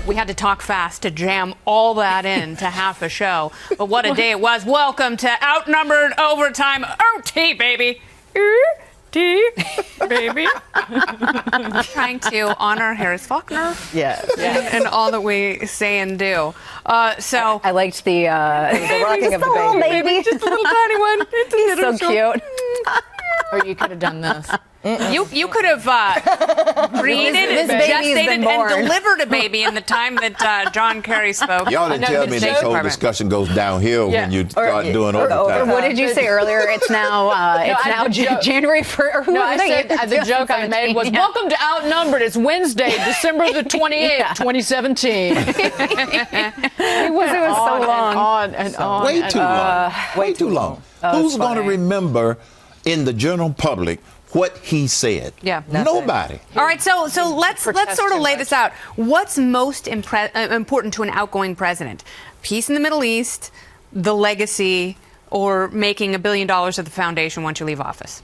We had to talk fast to jam all that into half a show. But what a day it was. Welcome to Outnumbered Overtime OT, baby. OT, baby. Trying to honor Harris Faulkner. Yes. And all that we say and do. So I liked the rocking of the baby. Just a little tiny one. He's so cute. Or you could have done this. You could have created, gestated, and delivered a baby in the time that John Kerry spoke. Y'all didn't tell me this whole discussion goes downhill when you start doing overtime. What did you say earlier? It's now January 1st. No, I said the joke I made was, welcome to Outnumbered. It's Wednesday, December the 28th, 2017. It was so long. On and on. Way too long. Way too long. Who's going to remember in the general public what he said? Yeah, nobody. All right, so let's sort of lay this out. What's most important to an outgoing president? Peace in the Middle East, the legacy, or making $1 billion at the foundation once you leave office?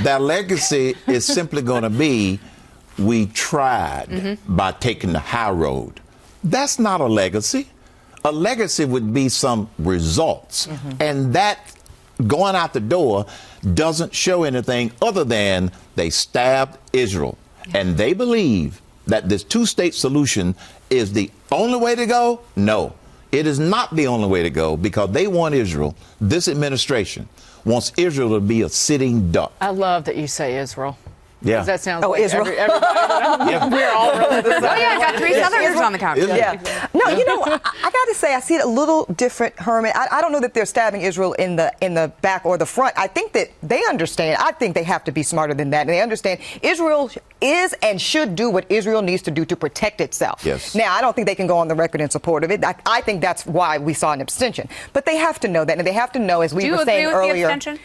Their legacy is simply going to be, we tried by taking the high road. That's not a legacy. A legacy would be some results, and that going out the door doesn't show anything other than they stabbed Israel. And they believe that this two-state solution is the only way to go. No, it is not the only way to go, because they want Israel, this administration wants Israel to be a sitting duck. I love that you say Israel. Yeah. That sounds like Israel. Everybody. We're all really the same. Oh, yeah, I got 3 Southerners on the couch. Yeah. No, you know, I got to say, I see it a little different, Herman. I don't know that they're stabbing Israel in the back or the front. I think that they understand. I think they have to be smarter than that. And they understand Israel is and should do what Israel needs to do to protect itself. Yes. Now, I don't think they can go on the record in support of it. I think that's why we saw an abstention. But they have to know that. And they have to know, as we were saying earlier. Do you agree with the abstention?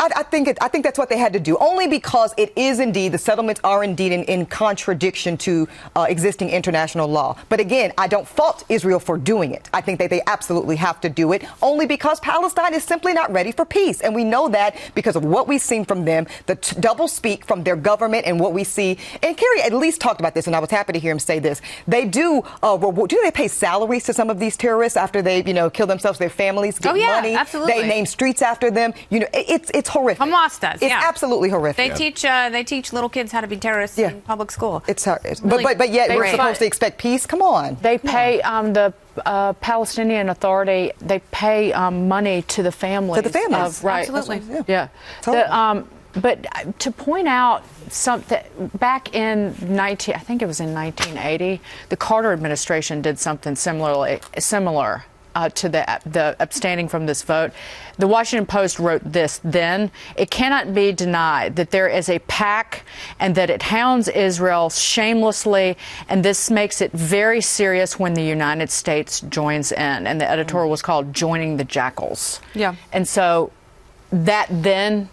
I think that's what they had to do, only because it is indeed, the settlements are indeed in contradiction to existing international law. But again, I don't fault Israel for doing it. I think that they absolutely have to do it, only because Palestine is simply not ready for peace. And we know that because of what we've seen from them, the double speak from their government, and what we see. And Kerry at least talked about this, and I was happy to hear him say this. They do they pay salaries to some of these terrorists after they, kill themselves? Their families get money. Absolutely. They name streets after them. It's horrific. Hamas does. It's absolutely horrific. They teach little kids how to be terrorists in public school. It's really, but yet we're supposed to expect peace. Come on. They pay the Palestinian Authority. They pay money to the families. To the families. Right. Absolutely. Yeah. But to point out something, back in I think it was in 1980, the Carter administration did something similar to the abstaining from this vote. The Washington Post wrote this then: "It cannot be denied that there is a pact and that it hounds Israel shamelessly, and this makes it very serious when the United States joins in." And the editorial was called "Joining the Jackals." Yeah. And so that then,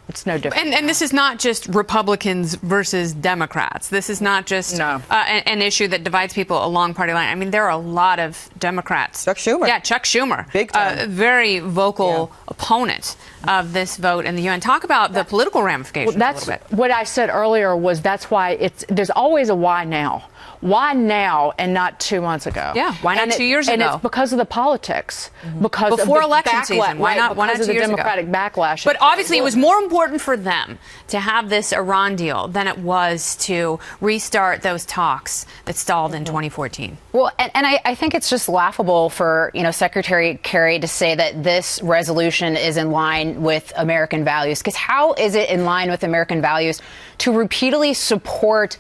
it's no different. And this is not just Republicans versus Democrats. This is not just an issue that divides people along party line. I mean, there are a lot of Democrats. Chuck Schumer. Yeah, Chuck Schumer. Big time. Very vocal opponent of this vote in the UN. Talk about the political ramifications a little bit. What I said earlier was that's why there's always a why now. Why now and not 2 months ago? Yeah, why not 2 years ago? And it's because of the politics. Because before of the election season. Why not 2 years ago? Because of the Democratic backlash. But obviously it was more important for them to have this Iran deal than it was to restart those talks that stalled in 2014. Well, and I think it's just laughable for, Secretary Kerry to say that this resolution is in line with American values. Because how is it in line with American values to repeatedly support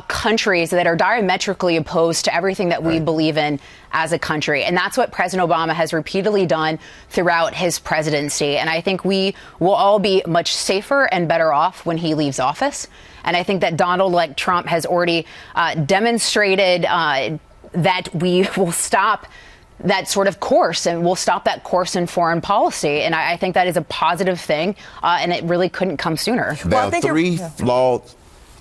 countries that are diametrically opposed to everything that we believe in as a country? And that's what President Obama has repeatedly done throughout his presidency. And I think we will all be much safer and better off when he leaves office. And I think that Donald, like Trump, has already demonstrated that we will stop that sort of course, and we'll stop that course in foreign policy. And I think that is a positive thing, and it really couldn't come sooner. There are 3 flawed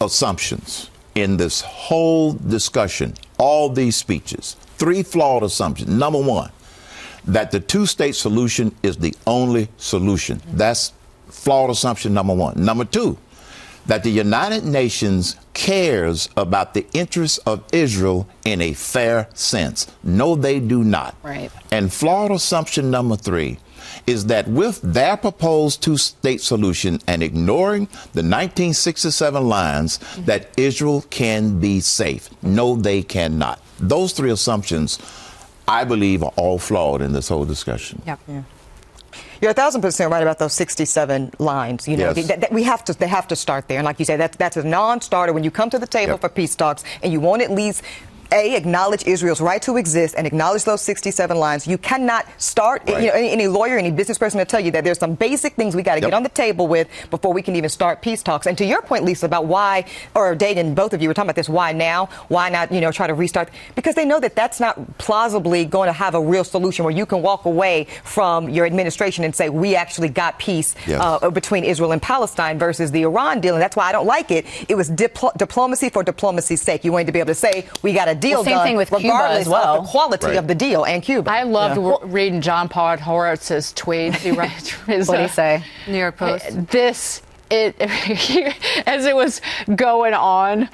assumptions in this whole discussion, all these speeches. 3 flawed assumptions. Number 1, that the two-state solution is the only solution. That's flawed assumption number 1. Number 2, that the United Nations cares about the interests of Israel in a fair sense. No, they do not. Right. And flawed assumption number 3 is that with their proposed two-state solution and ignoring the 1967 lines, that Israel can be safe. No, they cannot. Those 3 assumptions, I believe, are all flawed in this whole discussion. Yep. Yeah. You're 1,000% right about those 67 lines. You know, Yes. they have to start there. And like you say, that's a non-starter when you come to the table Yep. for peace talks and you won't at least acknowledge Israel's right to exist and acknowledge those 67 lines. You cannot start, Right. you know, any lawyer, any business person will tell you that there's some basic things we got to Yep. get on the table with before we can even start peace talks. And to your point, Lisa, about why, or Dayton, both of you were talking about this, why now? Why not, you know, try to restart? Because they know that that's not plausibly going to have a real solution where you can walk away from your administration and say, we actually got peace Yes. between Israel and Palestine versus the Iran deal. And that's why I don't like it. It was diplomacy for diplomacy's sake. You wanted to be able to say, we got a deal Same done, thing with Cuba regardless as well. of the quality Right. of the deal and Cuba. I loved reading John Paul Horowitz's tweets. He writes his, What did he say? New York Post. As it was going on,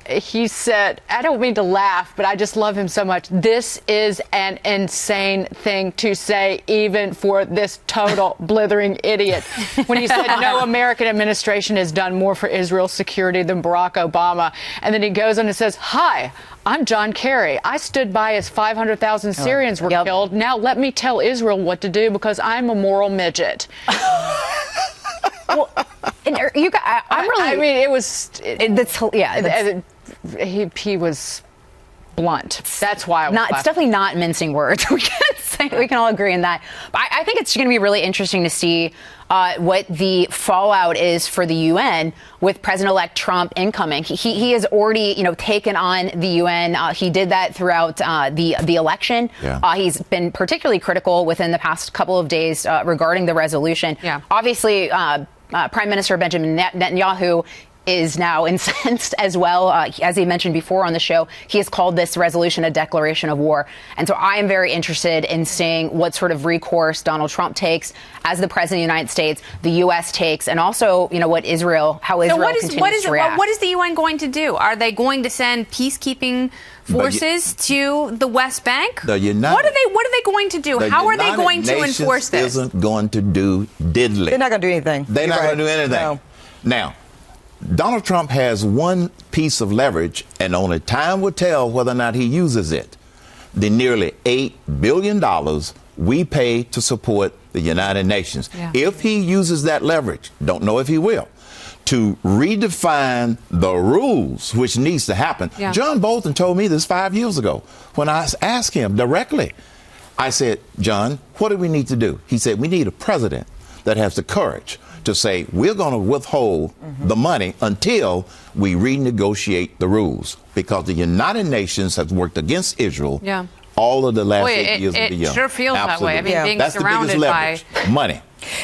he said, I don't mean to laugh, but I just love him so much. This is an insane thing to say, even for this total blithering idiot. When he said no American administration has done more for Israel's security than Barack Obama. And then he goes on and says, hi, I'm John Kerry. I stood by as 500,000 Syrians were Yep. killed. Now let me tell Israel what to do because I'm a moral midget. Well, and you got, I'm really. I mean, it was. He was blunt. That's why I was It's definitely not mincing words. We can all agree on that. But I think it's going to be really interesting to see what the fallout is for the UN with President-elect Trump incoming. He has already, taken on the UN. He did that throughout the election. Yeah. He's been particularly critical within the past couple of days regarding the resolution. Yeah. Obviously, Prime Minister Benjamin Netanyahu is now incensed as well. As he mentioned before on the show, he has called this resolution a declaration of war. And so I am very interested in seeing what sort of recourse Donald Trump takes as the president of the United States, the U.S. takes, and also, what how Israel continues to react. What is the UN going to do? Are they going to send peacekeeping forces to the West Bank? What are they going to do? How are they going to enforce this? Isn't going to do diddly. They're not going to do anything. They're not going to do anything. No. Now, Donald Trump has one piece of leverage, and only time will tell whether or not he uses it. The nearly $8 billion we pay to support the United Nations. Yeah. If he uses that leverage, don't know if he will, to redefine the rules, which needs to happen. Yeah. John Bolton told me this 5 years ago when I asked him directly. I said, John, what do we need to do? He said, we need a president that has the courage to say, we're going to withhold the money until we renegotiate the rules, because the United Nations has worked against Israel all of the last 8 years of the year. It sure feels that way. I mean, being That's surrounded the biggest leverage, money.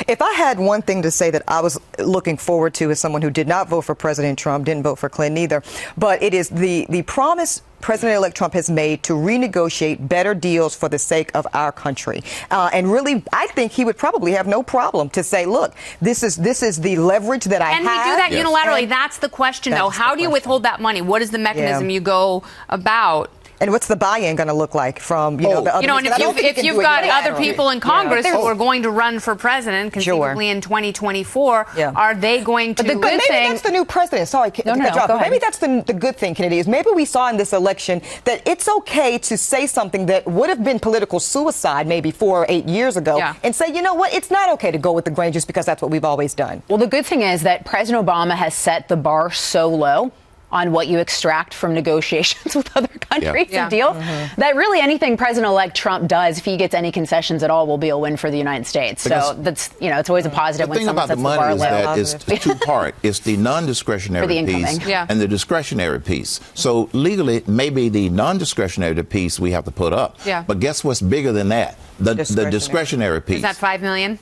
If I had one thing to say that I was looking forward to as someone who did not vote for President Trump, didn't vote for Clinton either, but it is the promise President-elect Trump has made to renegotiate better deals for the sake of our country. And really, I think he would probably have no problem to say, look, this is the leverage that I have. And we do that unilaterally. And That's the question, though. How do you withhold that money? What is the mechanism you go about? And what's the buy-in going to look like from, the other and if you've got other people in Congress who are going to run for president, conceivably in 2024, are they going to? But maybe that's the new president. Sorry, no, go ahead. maybe that's the good thing, Kennedy, is maybe we saw in this election that it's okay to say something that would have been political suicide maybe 4 or 8 years ago and say, you know what, it's not okay to go with the grain just because that's what we've always done. Well, the good thing is that President Obama has set the bar so low on what you extract from negotiations with other countries and deals, that really anything President-elect Trump does, if he gets any concessions at all, will be a win for the United States. So that's, it's always a positive when someone sets the bar low. The thing about the money is that it's two-part. It's the non-discretionary piece and the discretionary piece. So legally, maybe the non-discretionary piece we have to put up. But guess what's bigger than that? The discretionary piece. Is that $5 million?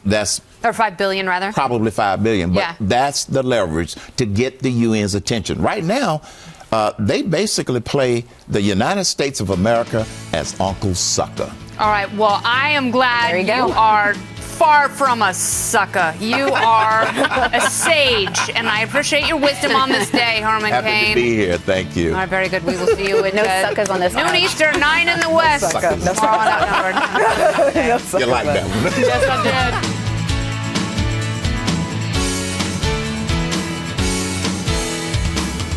Or $5 billion, rather? Probably $5 billion. But that's the leverage to get the UN's attention. Right now, they basically play the United States of America as Uncle Sucker. All right. Well, I am glad you are far from a sucker. You are a sage, and I appreciate your wisdom on this day, Herman Happy Cain. to be here. Thank you. All right, very good. We will see you at No suckers on this noon one. Eastern, 9 in the West. sucker. No Tomorrow on Outnumbered. No sucker, You like man. that one? Yes, I did.